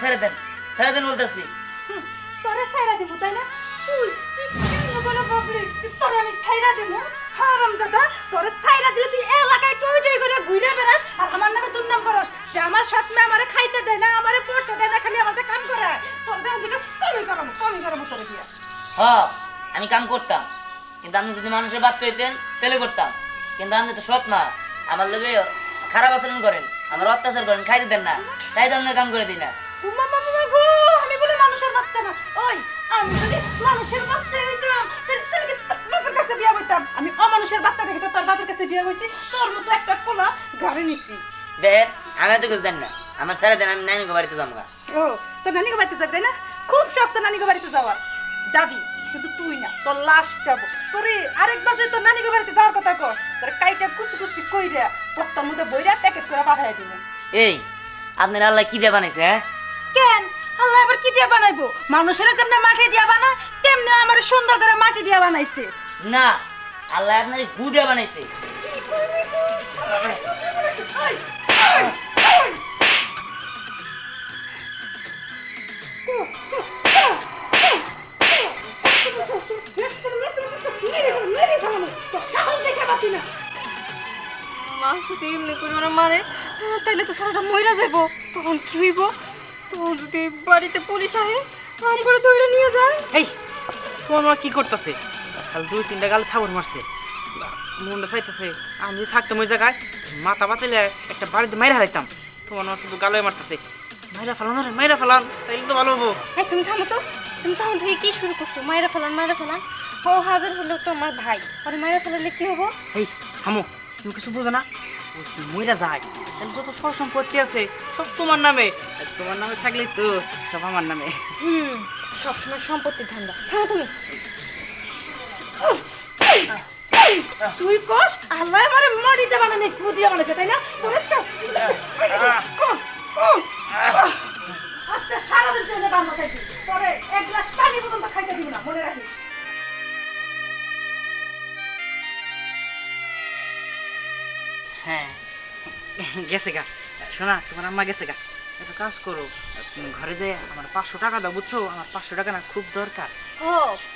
ছেড়ে দেন বলতেছি। তোরে ছাইরা দিব তাই না? তুই তুই কেন বলে বাবলি তোরে আমি ছাইরা দেব? হারামজাদা, তোরে ছাইরা দিলে তুই এলাকায় টই টই করে ঘুরে বেড়াস আর আমার নামে দুর্নাম করস যে আমার সাথে আমারে খাইতে দেয় না, আমারে পড়তে দেয় না, খালি আমাদের কাম করে। তোর দেহ দিকে কমি গরম তোরে দিয়া। আমি কাম করতাম, কিন্তু আপনি যদি মানুষের বাচ্চা হইতেন তাহলে করতাম। কিন্তু আপনি তো সৎ না, আমার লোকে খারাপ আচরণ করেন, আমার অত্যাচার করেন, খাইতে দেন না, তাই তো আপনার কাম করে দিই না। মামা গো, আমি বলে মানুষের বাচ্চা না। ওই আমি যদি মানুষের বাচ্চা হইতাম তাহলে কি তোর বাপের কাছে বিয়া হইতাম? আমি অমানুষের বাচ্চা দেখে তো তোর বাপের কাছে বিয়া হইছি, তোর মতো একটা পোলা ঘরে নিছি। দেখেন আমি তো কিছু জানি না, আমার ছেড়ে দেন, আমি নানিকে বাড়িতে যাবো। ও তোর নানিকে বাড়িতে যাবি তাই না? খুব শখ তোর নানিকে বাড়িতে যাওয়ার। যাবি কিন্তু তুই না, তোর লাশ যাবো। তোরে আরেকবার যদি তোর নানিকে বাড়িতে যাওয়ার কথা কর, তোর কাইটা কুচি কুচি কইরা বস্তার মধ্যে বইরা প্যাকেট করে পাঠাই দিব। এই আপনার আল্লাহ কি দিয়ে বানাইছে? হ্যাঁ কেন আল্লাহ আবার কি দিয়ে বানাইবো? মানুষেরা যেমন মাটি দিয়া বানায় তেমনি আমার সুন্দর করে মাটি দিয়া বানাইছে। না, আল্লাহ আপনার গু দিয়ে বানাইছে। মাছ যদি এমনি করে ওরা মারে তাহলে তো সারাটা মইরা যাবো। তখন কি হইব? তখন যদি বাড়িতে পুলিশ আহে আম করে ধরে নিয়ে যায়। এই তোমার মা কি করতেছে? খালি 2-3টা গালে থাবর মারছে, মনটা চাইতেছে আমি যদি থাকতাম ওই জায়গায় মাথা পাতাইলে একটা বাড়িতে মাইরা হারাইতাম। তোমার মা শুধু গালে মারতেছে, মাইরা ফেলান রে মাইরা ফেলান, তাইলে তো ভালো হবো। এই তুমি থামো তো, তুমি তখন থেকে কি শুরু করছো? মায়েরা ফেলান ও হাজার হলেও তো আমার ভাই, আর মায়েরা ফেলালে কি হবো? এই থামো, তুমি কিছু বোঝো না? ও যদি মইরা যায় তাহলে যত সব সম্পত্তি আছে সব তোমার নামে, আর তোমার নামে থাকলেই তো সব আমার নামে। সবসময় সম্পত্তির ধান্দা। থামো তুমি। তুই কস আল্লাহ আমারে মাটি দিয়ে বানানে গু দিয়ে বানাইছে তাই না? তোর আজকে সারাদিন তুই বান্না খাইছি, পরে এক গ্লাস পানি পর্যন্ত খাইতে দিব না, মনে রাখিস। হ্যাঁ গেছে গা, শোনা তোমার আম্মা গেছে গা। একটা কাজ করো, তুমি ঘরে যাই আমার 500 টাকা দাও, বুঝছো? আমার 500 টাকা না খুব দরকার। ও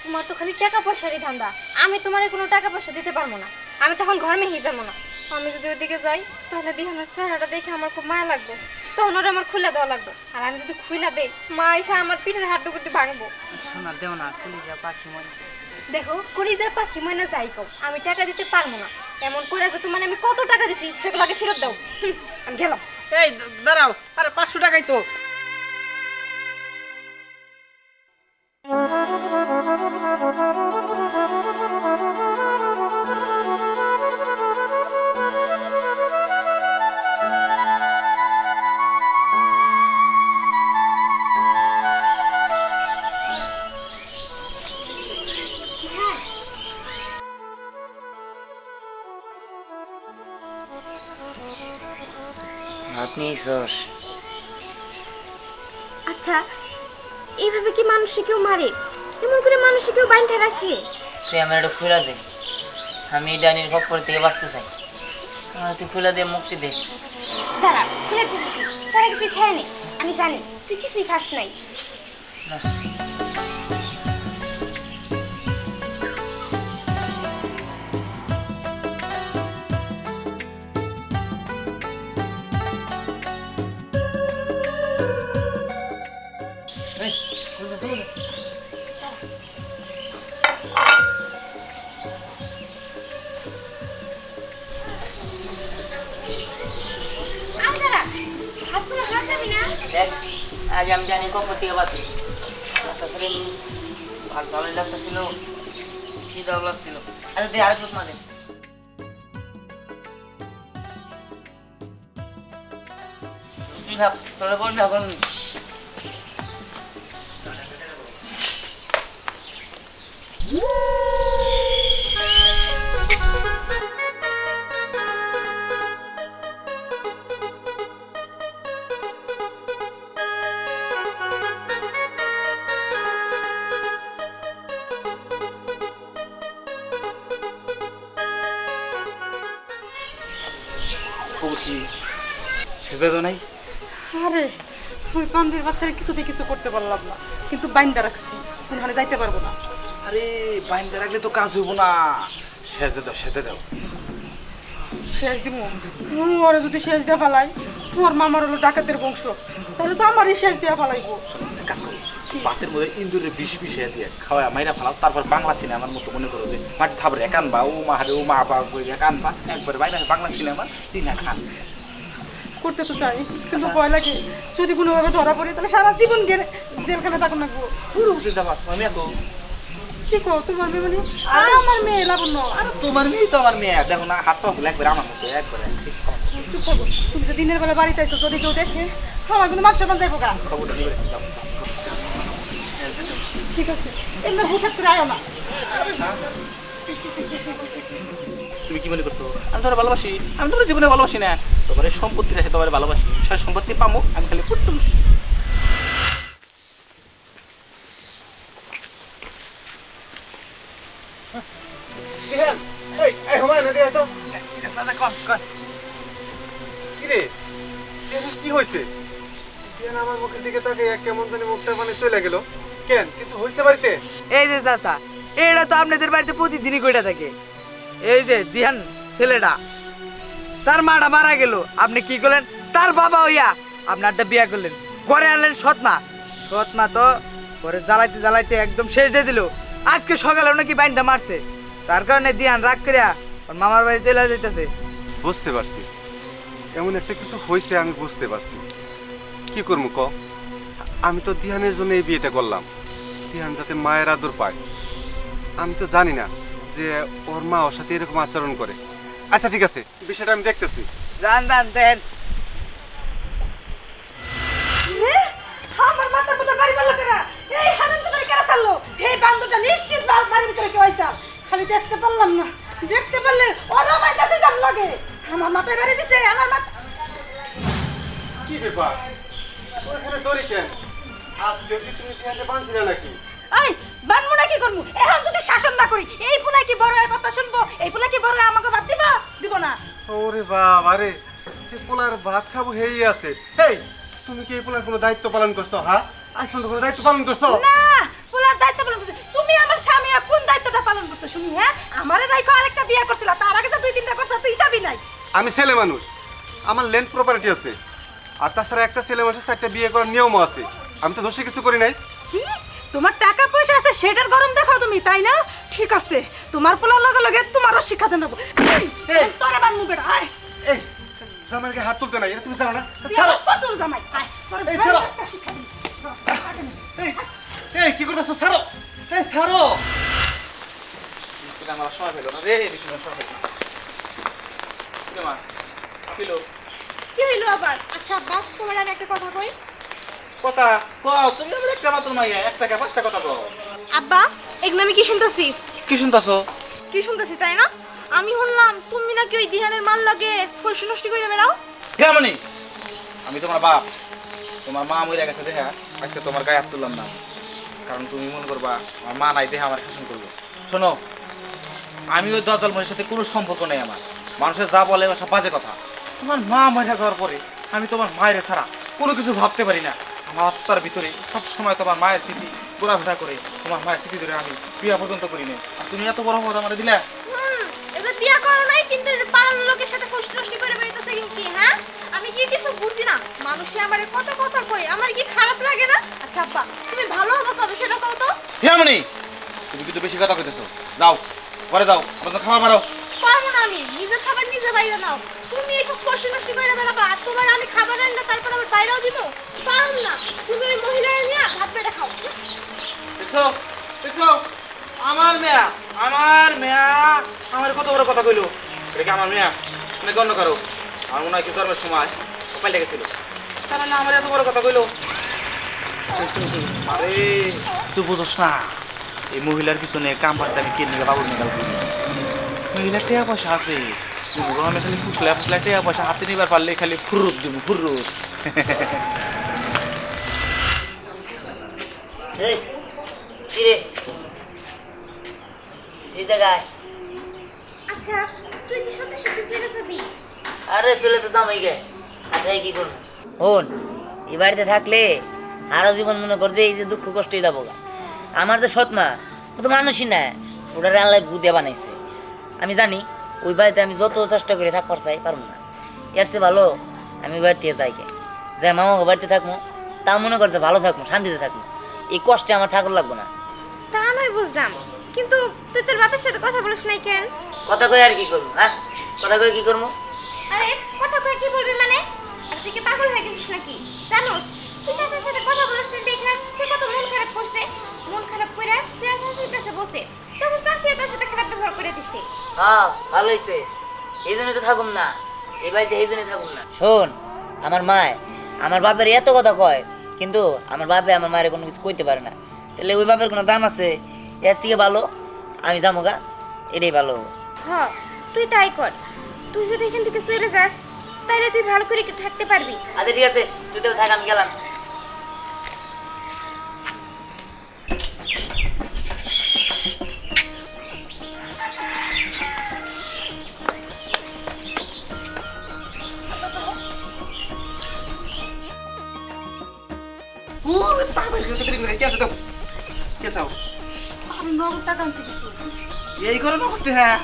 তোমার তো খালি টাকা পয়সারই ধান্দা, আমি তোমার কোনো টাকা পয়সা দিতে পারবো না। আমি তখন ঘর মেহি যাবো না। আমি যদি ওইদিকে যাই তাহলে দিহানের চেহারাটা দেখে আমার খুব মায়া লাগবে, তখন ওরা আমার খুলে দেওয়া লাগবে। আর আমি যদি খুলে দেই মা এসে আমার পিঠের হাড্ডুকুটি ভাঙবো। শোনা দেও না, কলিজা পাখি মনে। দেখো কলিজা পাখি ময়না যাই কও, আমি টাকা দিতে পারবো না। এমন করে যে তোমার আমি কত টাকা দিছি সেগুলো আগে ফেরত দাও। আমি গেলাম। এই দাঁড়াও, আরে 500 টাকাই তো। আপনি সস আচ্ছা এইভাবে কি মানুষকে কেউ মারে? এমন করে মানুষকে কেউ বাইন্ধে রাখে? তুই আমার একটু খুলে দে, আমি এই ডাইনির খপ্পর থেকে বাঁচতে চাই। আমার তুই খুলে দিয়ে মুক্তি দে। দাঁড়া খুলে দিচ্ছি, তার আগে তুই খেয়ে নে। আমি জানি তুই কিছুই খাস নাই। না। এই, খুলে দে। আরে দাঁড়া, হাত পুরো হাত যাবি না। দেখ, আজ আমি জানি খপ্পর থেকে বাঁচি। তাছাড়া ভালোই লাগতেছিল, খিদাও লাগছিল। আচ্ছা দে আরেক মা দে। তুই ভাব তোরা বল না এখন। খবর কি? সেটা তো নাই। আরে ওই কান্দির বাচ্চারা কিছুতেই কিছু করতে পারলাম না, কিন্তু বাইন্দা রাখছি, ওখানে যাইতে পারবো না। আরে বাইন্দা রাখলে তো কাজ হইব না, সেজে দাও সেজে দাও। শেষ দিব ওরা যদি শেষ দেওয়া ফেলাই, তোমার মামার হলো ডাকাতের বংশ, তাহলে তো আমারই শেষ দেওয়া ফেলাইবো। এক কাজ করো, ভাতের মধ্যে ইন্দুরের বিষ বিষিয়ে দিয়ে খাওয়া মাইরা ফেলাও, তারপর বাংলা সিনেমার মতো মনে করো যে মাটি থাবরে একানবা ও মা হারে ও মা বা একানবা একবারে বাইরে বাংলা সিনেমা তিন খান। করতে তো চাই, কিন্তু ভয় লাগে যদি কোনোভাবে ধরা পড়ে তাহলে সারা জীবন জেলখানে থাকুন না গো। পুরো জিন্দাবাদ আমি এত কি কো তোমার মেয়ে মানে? আরে আমার মেয়ে লাবণ্য। আর তোমার মেয়ে তো আমার মেয়ে, দেখো না হাত পা গুলো একবারে আমার মতো একবারে। চুপ থাকো, তুমি যে দিনের বেলা বাড়িতে আইছো, যদি কেউ দেখে আমার কিন্তু মাছ চাপান যাইবো গা। খবরটা নিবে দাও। ঠিক আছে, এমনি হুঠাৎ করে আয়ো না। তুমি কি মনে করছো আমি তোমার ভালোবাসি? আমি তোমার জীবনে ভালোবাসি না, তোমার এই সম্পত্তি রেখে তোমার ভালোবাসি। সে সম্পত্তি পামো, আমি খালি করতে বসি। কি হয়েছে? আমার মুখের দিকে তাকে কেমন জানি মুখটা মানে চলে গেল। কেন কিছু হয়েছে বাড়িতে? এই যে চাচা, এটা তো আপনাদের বাড়িতে প্রতিদিনই কইটা থাকে। এই যে দিহান ছেলেটা, তার মাটা মারা গেল, আপনি কি করলেন? তার বাবা হইয়া আপনারটা বিয়া করলেন, ঘরে আনলেন সৎমা। সৎমা তো ঘরে জ্বালাইতে জ্বালাইতে একদম শেষ দিয়ে দিল। আজকে সকালে নাকি বাইন্দা মারছে, তার কারণে দিহান রাগ করিয়া ওর মামার বাড়ি চলে যেতেছে। বুঝতে পারছি, এমন একটা কিছু হয়েছে, আমি বুঝতে পারছি। কি করবো ক? আমি তো দিহানের জন্য এই বিয়েটা করলাম, দিহান যাতে মায়ের আদর পায়। আমি তো জানি না যে ওর মা ওর সাথে এরকম আচরণ করে। আচ্ছা ঠিক আছে, বিষয়টা আমি দেখতেছি। জান জান দেন। আমার মাথা পুরো বাড়ি মারলো কেনা, এই হারাম তো কেন চাললো, এই বান্দরটা নিশ্চিত বাড়ির ভিতরে কেউ আইসা, খালি দেখতে পারলাম না, দেখতে পারলে ওরা মাইটা দিতাম লাগে। আমার মাথায় বাড়ি দিছে, আমার মাথা। কি ব্যাপার? ওই ফোনে দড়ি কেন? আজকে কি তুমি দিহানকে বাঁধছিলে নাকি? এই বানমু না কি করমু? এখন যদি শাসন না করি, এই ফুলাই কি বড় হয় কথা শুনবো? এই ফুলাই কি বড় হয় আমাকে বাদ দিব? দিব না। ওরে বাবা রে, এই পোলার ভাত খাবো হেই আছে। এই তুমি কি এই পোলার কোনো দায়িত্ব পালন করছো? হ্যাঁ, আজ পর্যন্ত কোনো দায়িত্ব পালন করছো? না, ফুলার দায়িত্ব পালন করছে। তুমি আমার স্বামী আর কোন দায়িত্বটা পালন করতে শুনি? হ্যাঁ, আমারে রাইখো আরেকটা বিয়ে করছিল, তার আগে যে দুই তিনটা করছ তুই হিসাবই নাই। আমি ছেলে মানুষ, আমার ল্যান্ড প্রপার্টি আছে, আর তাছাড়া একটা ছেলে মানুষের চারটা বিয়ে করার নিয়মও আছে। আমি তো দোষে কিছু করি নাই। কি? তোমার টাকা পয়সা আছে সেটার গরম দেখাও তুমি, তাই না? ঠিক আছে, তোমার পোলার লগে লগে তোমারও শিক্ষা দেব। এই তোরে বানমু বেটা, আয়। এই জামাইকে হাত তুলতে নাই, এটা তুমি জানো না? তুই আমার কসুর জামাই, আয়। তোরে এই, ভালো ছাড়ো। একটা শিক্ষা দিই। এই এই কি করতেছো? ছাড়ো, এই ছাড়ো। আমার সময় পেলো না রে, সময় পেলো না। কি মা কিলো কি হইলো আবার? আচ্ছা আব্বা, তোমার আমি একটা কথা কই। কথা কও, তুমি আমার একটা মাত্র মাইয়া, এক টাকা পাঁচটা কথা কও। আব্বা, এগুলো আমি কি শুনতাছি? কি শুনতাছো? কি শুনতাছি তাই না? আমি শুনলাম তুমি নাকি ওই দিহানের মাল লাগে ফসল নষ্ট করে বেড়াও। কেমনি? আমি তোমার বাপ, তোমার মা মরে গেছে দেখা আজকে তোমার গায়ে হাত তুললাম না, কারণ তুমি মনে করবা আমার মা নাই দেখে আমার শাসন করবো। শোনো, আমি ওই দদল মনের সাথে কোনো সম্পর্ক নেই আমার। মানুষের যা বলে সব বাজে কথা। তোমার মা মরে যাওয়ার পরে আমি তোমার মায়ের ছাড়া কোনো কিছু ভাবতে পারি না। আমার আত্মার ভিতরে সবসময় তোমার মায়ের স্মৃতি ঘোরাফেরা করে, তোমার মায়ের স্মৃতি ধরে আমি বিয়া পর্যন্ত করি না। আর তুমি এত বড় কথা আমার দিলে। এবার বিয়া করো নাই, কিন্তু এই যে পাড়ার লোকের সাথে ফসল নষ্ট করে বেড়াইতেছে কি? হ্যাঁ, আমি কি কিছু বুঝি না? মানুষে আমারে কত কথা কই, আমার কি খারাপ লাগে না? আচ্ছা আব্বা, তুমি ভালো হবে কবে সেটা কও তো। কেমনি? তুমি কিন্তু বেশি কথা কইতেছো। যাও ঘরে যাও, আপনার খাবার মারো। পারবো না, আমি নিজের খাবার নিজে বাইরে নাও। তুমি এইসব ফসল নষ্ট করে বেড়াবা, আর তোমার আমি খাবার আনলে তারপর আবার বাইরেও দিব? পারুম না। তুমি ওই মহিলার নিয়ে ভাত বেড়ে খাও। দেখছো দেখছো, আমার মেয়া আমার কত বড় কথা কইলো। এটা কি আমার মেয়া নাকি অন্য কারো? আমার মনে হয় কি জন্মের সময় পাল্টে গেছিল, তাহলে আমার এত বড় কথা কইলো। আরে তুই বুঝোস না, এই মহিলার পিছনে কাম পাতে আমি কিনে বাবুর মেঘাল করি। মহিলার টাকা পয়সা আছে, আমি খালি ফুসলে ফুসলে টাকা পয়সা হাতে নিবার পারলে খালি ফুরুত দিব ফুরুত। এই কি রে, এই জায়গায়? আচ্ছা, তুই কি সত্যি সত্যি ফিরে যাবি? আরে ছেলে তো জামাই গে, আচ্ছা কি করবো? শোন, এই বাড়িতে থাকলে আরো জীবন মনে কর যে এই যে দুঃখ কষ্টই যাবো গা। আমার যে সৎ মা ও তো মানুষই না, ওটারে আল্লাহ গুদে বানাইছে। আমি জানি ওই বাড়িতে আমি যত চেষ্টা করে থাকবার চাই পারবো না, এর চেয়ে ভালো আমি ওই বাড়িতে যাই গে, যে মামা বাড়িতে থাকবো, তা মনে কর যে ভালো থাকবো, শান্তিতে থাকবো, এই কষ্টে আমার ঠাকুর লাগবো না। তা নয় বুঝলাম, কিন্তু তুই তোর বাপের সাথে কথা বলিস নাই কেন? কথা কই আর কি করবো? হ্যাঁ, কথা কই কি করবো? আরে কথা কয়ে কি বলবি মানে? আর তুই কি পাগল হয়ে গেছিস নাকি? জানোস তুই চাচার সাথে কথা বলিস না দেখে সে কত মন খারাপ করছে, মন খারাপ করে চাচার কাছে বসে তখন চাচি তার সাথে খারাপ ব্যবহার করে দিছে। হ্যাঁ ভালো হয়েছে, এই জন্যই তো থাকুম না এই বাড়িতে, এই জন্যই থাকুম না। শোন, আমার মায় আমার বাপের এত কথা কয়, কিন্তু আমার বাপে আমার মায়ের কোনো কিছু কইতে পারে না, তাহলে ওই বাপের কোনো দাম আছে? এর থেকে ভালো আমি যাবো গা, এটাই ভালো। হ্যাঁ তুই তাই কর, তুই যদি এখান থেকে চলে যাস তাহলে তুই ভালো করে থাকতে পারবি। আচ্ছা ঠিক আছে, তুই তো থাক, আমি গেলাম। আমি নগদ টাকা আনছি কিছু। এই করে না করতে হ্যাঁ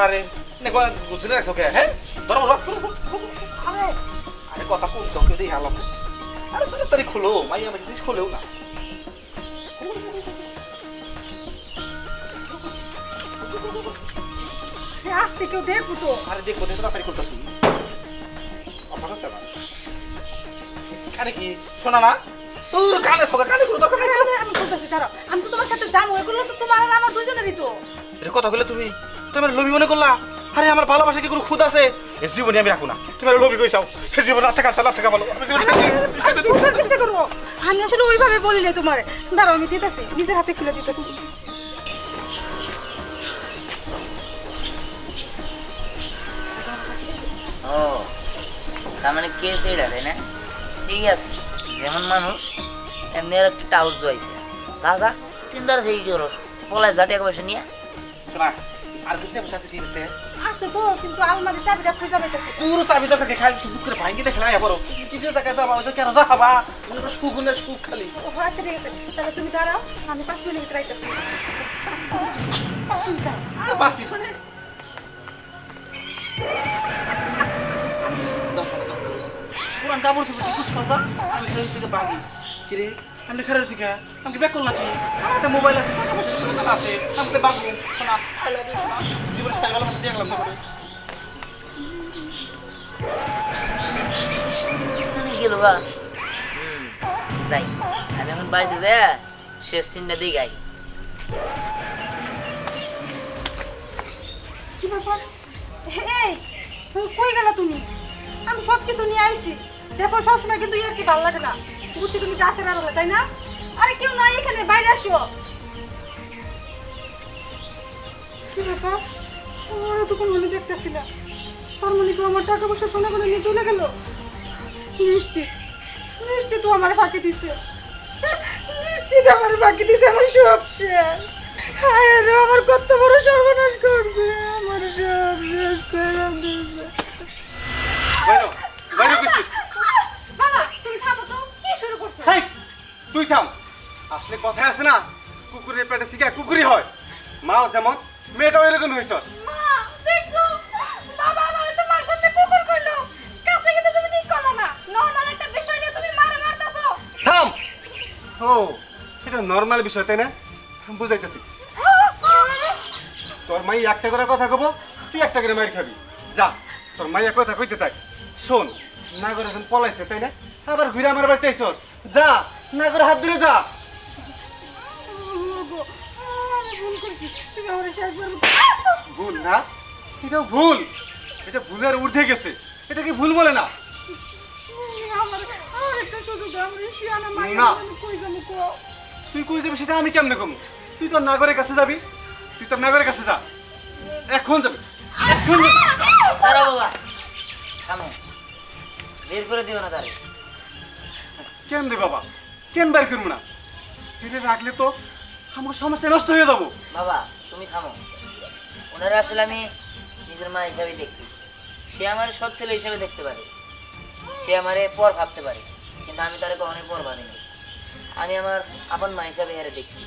আরে নে গুছলে রাখছো কে? হ্যাঁ ধরো আরে আরে কথা কোন তো কেউ দিয়ে হালাম। আরে তাড়াতাড়ি খোলো, মাইয়া আমার জিনিস খোলেও না। আসতে কেউ দেখবো তো। আরে দেখো দেখো তাড়াতাড়ি করতেছি। আমার কাছে না কানে কি শোনা না? তোর কানে ফোকা কানে করো দরকার আরে আরে আমি বলতেছি দাঁড়াও, আমি তো তোমার সাথে যাবো, এগুলো তো তোমার আর আমার দুজনেরই তো। এটা কথা বলে তুমি তোমার লোভী মনে করলা? আরে আমার ভালোবাসা কি কোনো খুদ আছে? এ জীবনে আমি রাখো না, তোমার লোভী কইছাও সে জীবন না থাকা না থাকা ভালো। আমি বুঝার চেষ্টা করবো, আমি আসলে ওইভাবে বলি নাই তোমার। দাঁড়াও আমি দিতেছি, নিজের হাতে খুলে দিতেছি। ও তার মানে কে সেটা, তাই না? ঠিক আছে, যেমন মানুষ এমনি আর একটা টাউস জয়েছে। যা যা 3 থেকে কি করো, পলায় যা টাকা পয়সা নিয়ে। শোনা আর কিছু আমার সাথে কি হচ্ছে? আছে তো, কিন্তু আলমারি চাবিটা খুঁজে পাইতেছি। পুরো চাবি দরকার খালি টুক করে ভাঙি দেখে না বড় কিছু জায়গায় যাবা ওই কেন যা খাবা সুখ না সুখ খালি। ও আচ্ছা ঠিক আছে, তাহলে তুমি দাঁড়াও, আমি 5 মিনিট ভিতরে আইতেছি। আচ্ছা ঠিক আছে, 5 মিনিট দাঁড়াও। আর বাস কি শুনে পুরান কাপড় চোপড় কি কুছ কথা আমি সেই থেকে বাগি কি রে আমি খারাপ শিখা আমি ব্যাক করলাম কি আমার একটা মোবাইল আছে টাকা পয়সা সব কথা আছে আমি বাগু শোনা আই লাভ ইউ শোনা জীবন স্টাইল ভালো দিয়ে গেলাম না করে এখানে গেল গা। যাই, আমি এখন বাড়িতে যাই শেষ চিন্তা দিই গাই। কি ব্যাপার? এই তুমি কই গেলা তুমি? আমি সব কিছু নিয়ে আইছি, দেখো সবসময় কিন্তু ইয়ার কি ভালো লাগে না। বুঝছি তুমি গাছের আড়ালে, তাই না? আরে কেউ নাই এখানে, বাইরে আসো। কি ব্যাপার? ওরা তো কোনো দেখতেছি না, তার মানে কি আমার টাকা পয়সা সোনা করে নিয়ে চলে গেল? নিশ্চিত নিশ্চিত ও আমার ফাঁকি দিছে, নিশ্চিত আমার ফাঁকি দিছে। আমার সব শেষ। হায় রে, আমার কত বড় সর্বনাশ করছে, আমার সব শেষ করে দিছে। বাইরো বাইরো কইছি। বাবা তুমি থামো তো, কি শুরু করছো? হেই তুই থাম, আসলে কথা আছে না, কুকুরের পেটে থেকে কুকুরই হয়। মাও যেমন মেয়েটাও এরকম হয়েছ। মা দেখছো, বাবা আমার তোমার সাথে কুকুর কইলো, কাছে কিন্তু তুমি ঠিক করো না। নরমাল একটা বিষয় নিয়ে তুমি মারে মারতাছো। থাম। ও এটা নর্মাল বিষয় তাই না, বুঝাইতেছি। তোর মাই একটা করে কথা কব, তুই একটা করে মার খাবি। যা তোর মাইয়া কথা কইতে থাক। শোন, না করে এখন পলাইছে তাই না, আবার ঘুরে আমার বাড়িতে আইছ। যা না করে হাত ধরে যা। ওগো, আমি ভুল করছি, তুমি আমার শেষ করো। ভুল না, এটাও ভুল, এটা ভুলের ঊর্ধ্বে গেছে, এটাকে ভুল বলে না। আমার একটা সুযোগ দাও, আমি শিয়ানা মাইয়া না। আমি কই যাবো কো? তুই কই যাবি সেটা আমি কেমনে কমু? তুই তোর নাগরের কাছে যাবি, তুই তোর নাগরের কাছে যা, এখন যাবি, এখন যাবি। দাঁড়াও বাবা, থামো, বের করে দিও না তারে। কেন রে বাবা, কেন বের করবো না? ফিরে রাখলে তো আমার সমাজটা নষ্ট হয়ে যাবো। বাবা তুমি থামো, ওনারা আসলে আমি নিজের মা হিসাবে দেখছি। সে আমার সৎ ছেলে হিসাবে দেখতে পারে, সে আমারে পর ভাবতে পারে, কিন্তু আমি তারে কখনোই পর ভাবিনি। আমি আমার আপন মা হিসাবে হেরে দেখছি,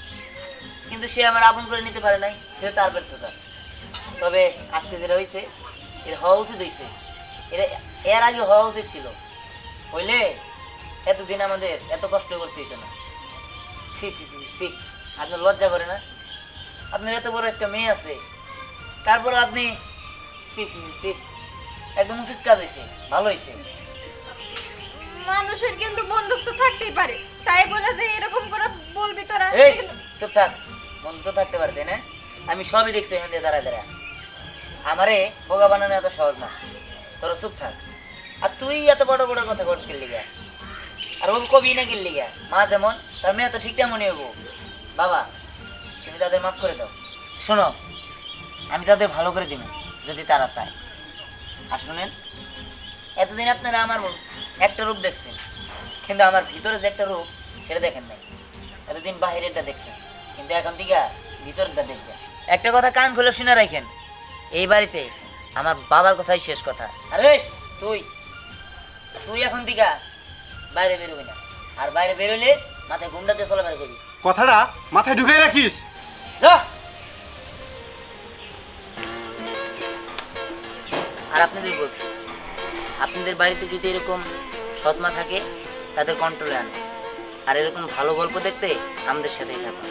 কিন্তু সে আমার আপন করে নিতে পারে নাই, সেটা তার ব্যর্থতা। তবে আজকে যেটা হয়েছে এটা হওয়া উচিত হয়েছে, এটা এর আগে হওয়া উচিত ছিল। হইলে এতদিন আমাদের এত কষ্ট করতে হইতো না। সি সি সি সি, আপনার লজ্জা করে না? আপনার এত বড় একটা মেয়ে আছে, তারপর আপনি সি সি সি, একদম উচিত কাজ হয়েছে, ভালো হয়েছে। মানুষের কিন্তু বন্ধুত্ব থাকতেই পারে, তাই বলে যে এরকম করে বলবি তোরা। এই চুপ থাক, মন তো থাকতে পারতে না। আমি সবই দেখছি এখান দিয়ে দাঁড়া দাঁড়া। আমারে বোকা বানানো এত সহজ না, তোরা চুপ থাক। আর তুই এত বড় বড় কথা করছিস কিনলি গা, আর ও কবি না কিনলি গা। মা যেমন তার মেয়ে তো ঠিক তেমনই হবো। বাবা তুমি তাদের মাফ করে দাও। শোনো, আমি তাদের ভালো করে দিব যদি তারা চায়। আর শুনেন, এতদিন আপনারা আমার একটা রূপ দেখছেন, কিন্তু আমার ভিতরে যে একটা রূপ সেটা দেখেন নাই। এতদিন বাহিরেরটা দেখছেন, কিন্তু এখন থেকে ভিতরটা দেখবেন। একটা কথা কান খুলে শুনে রাখেন, এই বাড়িতে আমার বাবার কথাই শেষ কথা। আরে তুই তুই এখন থেকে বাইরে বেরোবি না, আর বাইরে বেরোলে মাথায় গুন্ডা দিয়ে চলাফেরা করবি। কথাটা মাথায় ঢুকিয়ে রাখিস। যা। আর আপনাদের বলছি, আপনাদের বাড়িতে যদি এরকম সৎমা থাকে তাদের কন্ট্রোলে আনে, আর এরকম ভালো গল্প দেখতে আমাদের সাথেই থাকুন।